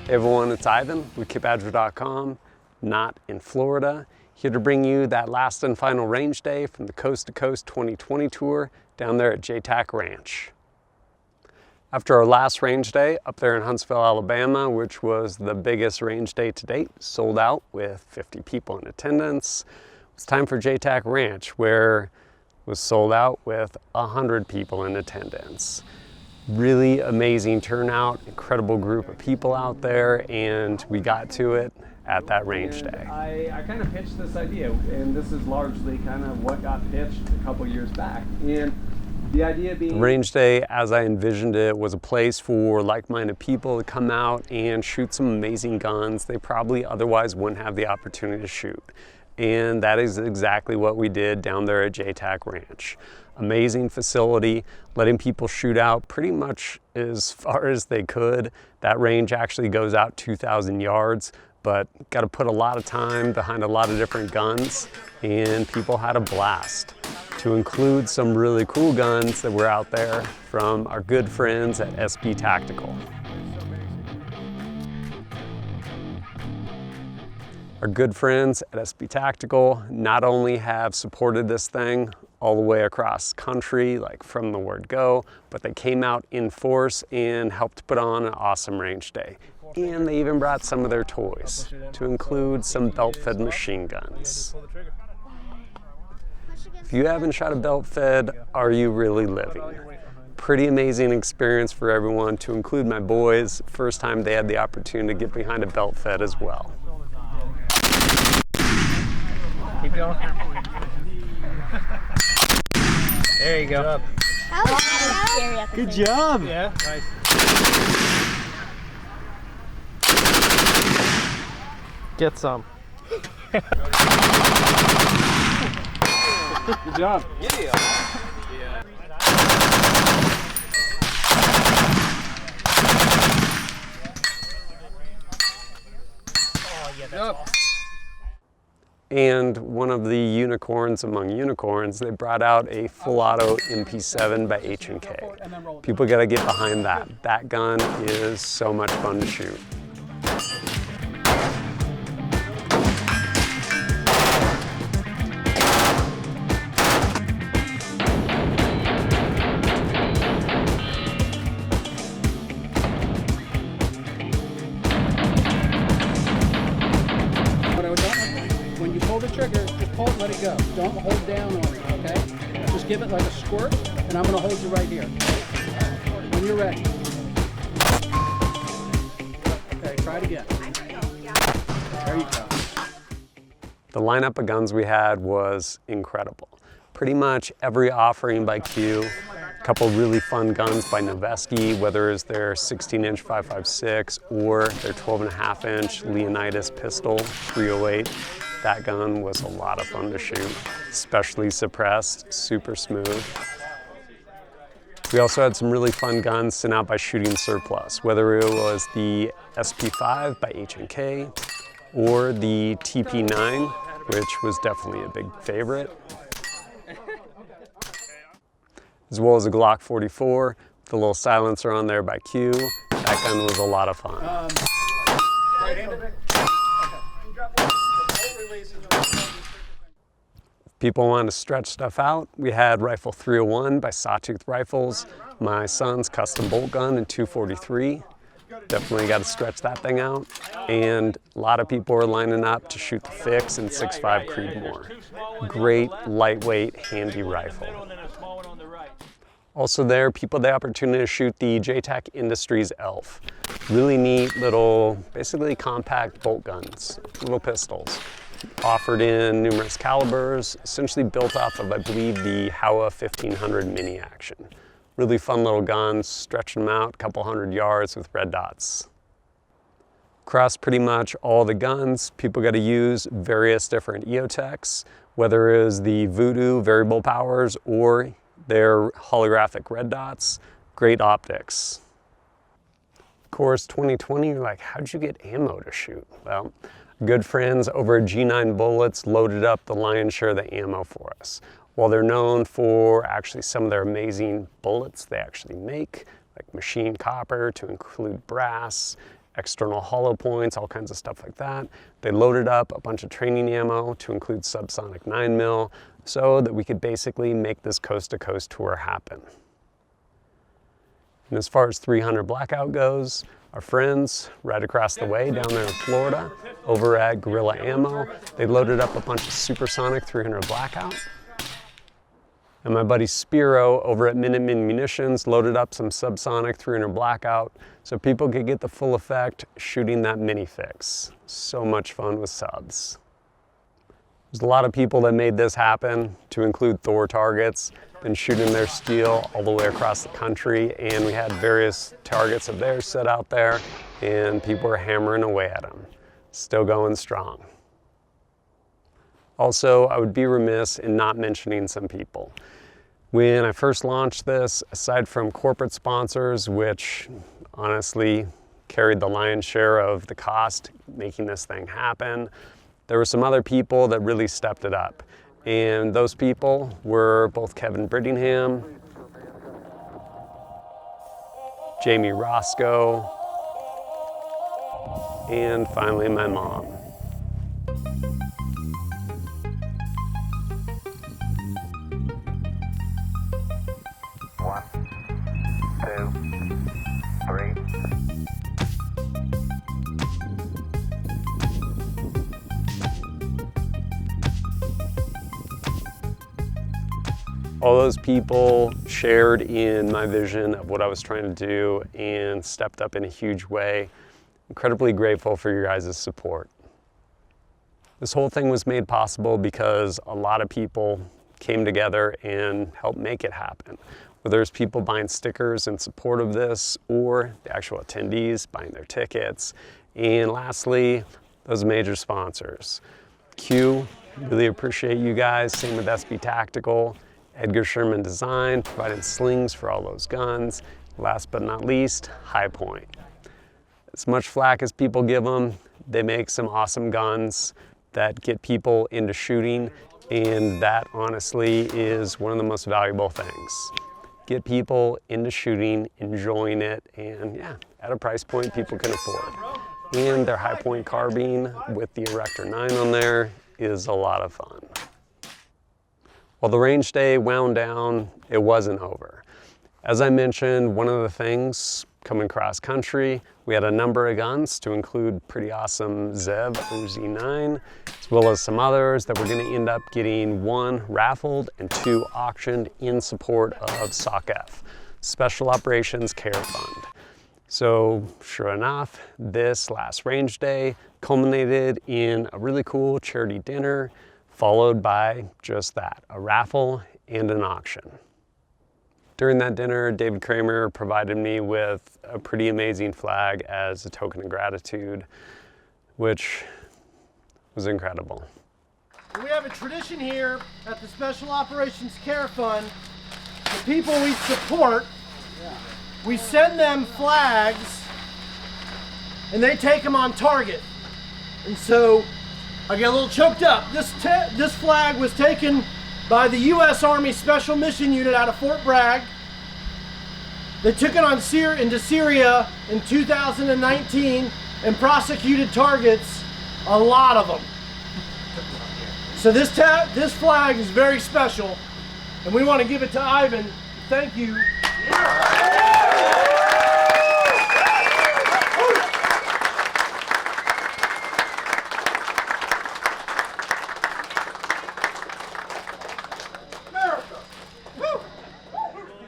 Hey everyone, it's Ivan with KitBadger.com, not in Florida, here to bring you that last and final range day from the Coast to Coast 2020 tour down there at JTAC Ranch. After our last range day up there in Huntsville, Alabama, which was the biggest range day to date, sold out with 50 people in attendance, it was time for JTAC Ranch, where it was sold out with 100 people in attendance. Really amazing turnout, incredible group of people out there, and we got to it at that range day. I kind of pitched this idea, and this is largely kind of what got pitched a couple years back. And the idea being... Range day, as I envisioned it, was a place for like-minded people to come out and shoot some amazing guns they probably otherwise wouldn't have the opportunity to shoot. And that is exactly what we did down there at JTAC Ranch. Amazing facility, letting people shoot out pretty much as far as they could. That range actually goes out 2,000 yards, but got to put a lot of time behind a lot of different guns, and people had a blast. To include some really cool guns that were out there from our good friends at SP Tactical. Our good friends at SP Tactical not only have supported this thing all the way across country, like from the word go, but they came out in force and helped put on an awesome range day. And they even brought some of their toys, to include some belt-fed machine guns. If you haven't shot a belt-fed, are you really living? Pretty amazing experience for everyone, to include my boys. First time they had the opportunity to get behind a belt-fed as well. Keep going. There you go. Good job. Yeah, nice. Get some. Good job. Yeah. Oh, yeah, that's And one of the unicorns among unicorns, they brought out a full auto MP7 by H&K. People gotta get behind that. That gun is so much fun to shoot. When you pull the trigger, just pull it, let it go. Don't hold down on it, okay? Just give it like a squirt, and I'm gonna hold you right here. When you're ready. Okay, try it again. There you go. The lineup of guns we had was incredible. Pretty much every offering by Q, a couple really fun guns by Noveske, whether it's their 16-inch 5.56 or their 12.5-inch Leonidas pistol 308. That gun was a lot of fun to shoot, especially suppressed, super smooth. We also had some really fun guns sent out by Shooting Surplus, whether it was the SP5 by H&K or the TP9, which was definitely a big favorite, as well as a Glock 44, with a little silencer on there by Q. That gun was a lot of fun. People want to stretch stuff out. We had Rifle 301 by Sawtooth Rifles, my son's custom bolt gun in 243. Definitely got to stretch that thing out. And a lot of people are lining up to shoot the Fix and 6.5 Creedmoor. Great, lightweight, handy rifle. Also there, people had the opportunity to shoot the JTAC Industries ELF. Really neat little, basically compact bolt guns, little pistols. Offered in numerous calibers, essentially built off of, I believe, the Howa 1500 mini action. Really fun little guns, stretching them out a couple hundred yards with red dots. Across pretty much all the guns, people got to use various different EOTechs, whether it is the Voodoo variable powers or their holographic red dots. Great optics. Of course, 2020, you're like, how'd you get ammo to shoot? Well, good friends over at G9 Bullets loaded up the lion's share of the ammo for us. While they're known for actually some of their amazing bullets they actually make, like machine copper to include brass, external hollow points, all kinds of stuff like that. They loaded up a bunch of training ammo to include subsonic 9mm so that we could basically make this coast-to-coast tour happen. And as far as 300 Blackout goes, our friends right across the way down there in Florida over at Gorilla Ammo, they loaded up a bunch of Supersonic 300 Blackout. And my buddy Spiro over at Minuteman Munitions loaded up some Subsonic 300 Blackout so people could get the full effect shooting that minifix. So much fun with subs. There's a lot of people that made this happen, to include Thor Targets, been shooting their steel all the way across the country, and we had various targets of theirs set out there, and people were hammering away at them. Still going strong. Also, I would be remiss in not mentioning some people. When I first launched this, aside from corporate sponsors, which honestly carried the lion's share of the cost making this thing happen, there were some other people that really stepped it up. And those people were both Kevin Brittingham, Jamie Roscoe, and finally my mom. One, two, three. All those people shared in my vision of what I was trying to do and stepped up in a huge way. Incredibly grateful for your guys' support. This whole thing was made possible because a lot of people came together and helped make it happen. Whether it's people buying stickers in support of this or the actual attendees buying their tickets. And lastly, those major sponsors. Q, really appreciate you guys. Same with SB Tactical. Edgar Sherman Design, provided slings for all those guns. Last but not least, High Point. As much flack as people give them, they make some awesome guns that get people into shooting, and that honestly is one of the most valuable things. Get people into shooting, enjoying it, and yeah, at a price point people can afford. And their High Point carbine with the Erector 9 on there is a lot of fun. While the range day wound down, it wasn't over. As I mentioned, one of the things coming cross country, we had a number of guns to include pretty awesome Zev OZ9, as well as some others that we're going to end up getting 1 raffled and 2 auctioned in support of SOC-F, Special Operations Care Fund. So sure enough, this last range day culminated in a really cool charity dinner, followed by just that, a raffle and an auction. During that dinner, David Kramer provided me with a pretty amazing flag as a token of gratitude, which was incredible. We have a tradition here at the Special Operations Care Fund. The people we support, we send them flags and they take them on target. And so I get a little choked up. This flag was taken by the U.S. Army Special Mission Unit out of Fort Bragg. They took it on into Syria in 2019 and prosecuted targets, a lot of them. So this flag is very special, and we want to give it to Ivan. Thank you.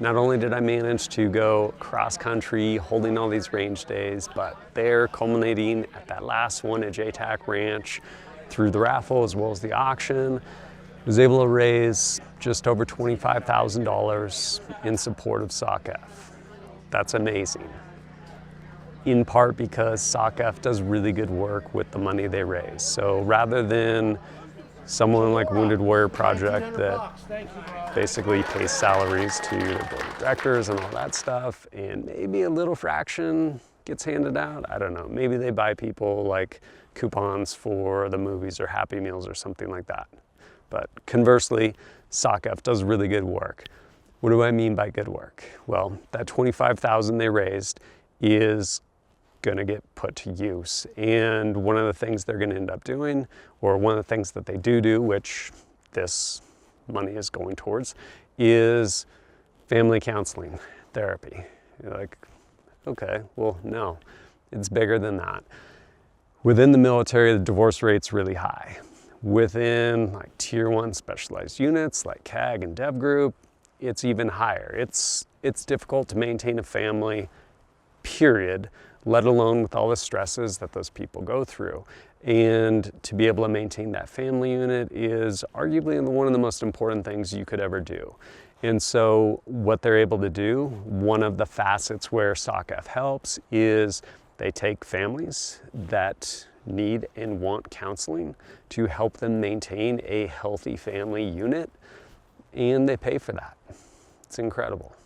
Not only did I manage to go cross country holding all these range days, but they're culminating at that last one at JTAC Ranch through the raffle as well as the auction. Was able to raise just over $25,000 in support of SOC-F. That's amazing. In part because SOC-F does really good work with the money they raise. So rather than someone like Wounded Warrior Project that basically pays salaries to the board of directors and all that stuff, and maybe a little fraction gets handed out. I don't know, maybe they buy people like coupons for the movies or Happy Meals or something like that. But conversely, SOC-F does really good work. What do I mean by good work? Well, that $25,000 they raised is going to get put to use. And one of the things they're going to end up doing, or one of the things that they do, which this money is going towards, is family counseling therapy. You're like, okay, well, no, it's bigger than that. Within the military, the divorce rate's really high. Within like tier 1 specialized units like CAG and Dev Group, it's even higher. It's difficult to maintain a family, period, let alone with all the stresses that those people go through. And to be able to maintain that family unit is arguably one of the most important things you could ever do. And so what they're able to do, one of the facets where SOC-F helps, is they take families that need and want counseling to help them maintain a healthy family unit, and they pay for that. It's incredible.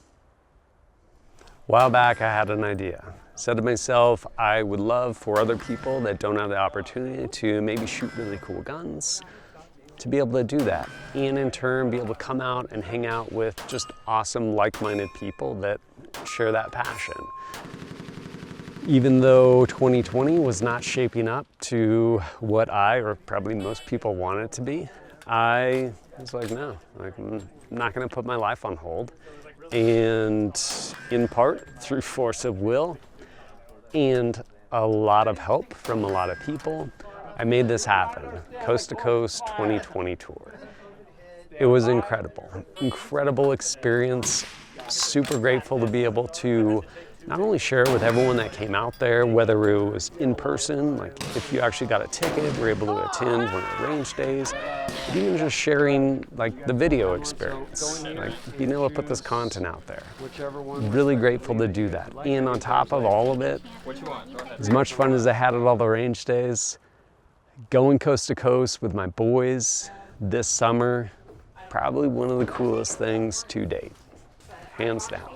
A while back, I had an idea. I said to myself, I would love for other people that don't have the opportunity to maybe shoot really cool guns to be able to do that, and in turn be able to come out and hang out with just awesome like-minded people that share that passion. Even though 2020 was not shaping up to what I, or probably most people, want it to be, I was like, no, I'm not gonna put my life on hold. And in part through force of will and a lot of help from a lot of people, I made this happen. Coast to Coast 2020 tour. It was incredible. Incredible experience. Super grateful to be able to not only share with everyone that came out there, whether it was in person, like if you actually got a ticket, were able to attend one of the range days, but even just sharing like the video experience, like being able to put this content out there. Really grateful to do that. And on top of all of it, as much fun as I had at all the range days, going coast to coast with my boys this summer, probably one of the coolest things to date, hands down.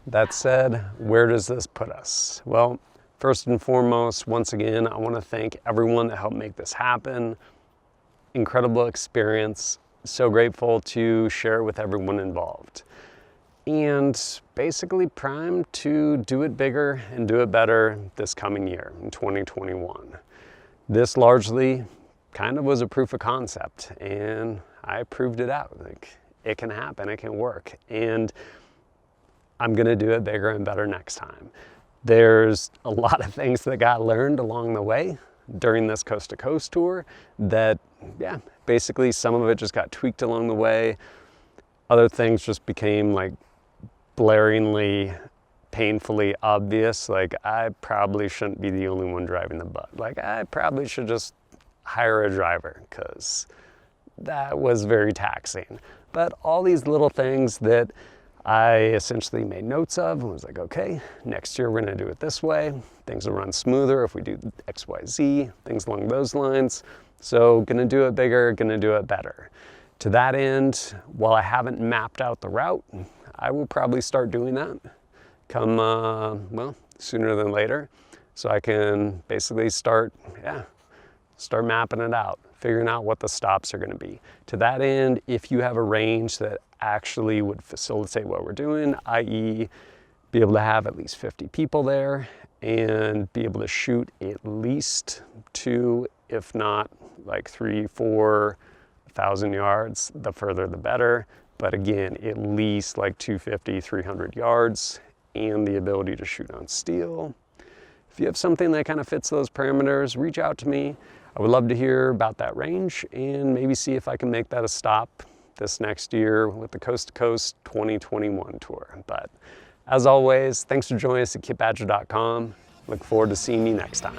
That said, where does this put us? Well, first and foremost, once again, I want to thank everyone that helped make this happen. Incredible experience. So grateful to share it with everyone involved. And basically primed to do it bigger and do it better this coming year in 2021. This largely kind of was a proof of concept, and I proved it out. Like, it can happen, it can work, and I'm gonna do it bigger and better next time. There's a lot of things that got learned along the way during this coast to coast tour that, yeah, basically some of it just got tweaked along the way. Other things just became like blaringly, painfully obvious. Like, I probably shouldn't be the only one driving the bus. Like, I probably should just hire a driver, because that was very taxing. But all these little things that I essentially made notes of and was like, okay, next year we're gonna do it this way. Things will run smoother if we do X, Y, Z, things along those lines. So gonna do it bigger, gonna do it better. To that end, while I haven't mapped out the route, I will probably start doing that come, well, sooner than later. So I can basically start mapping it out, figuring out what the stops are gonna be. To that end, if you have a range that actually would facilitate what we're doing, i.e. be able to have at least 50 people there and be able to shoot at least 2, if not like 3,000-4,000 yards, the further the better. But again, at least like 250, 300 yards, and the ability to shoot on steel. If you have something that kind of fits those parameters, reach out to me. I would love to hear about that range and maybe see if I can make that a stop this next year with the Coast to Coast 2021 tour. But as always, thanks for joining us at kitbadger.com. Look forward to seeing you next time.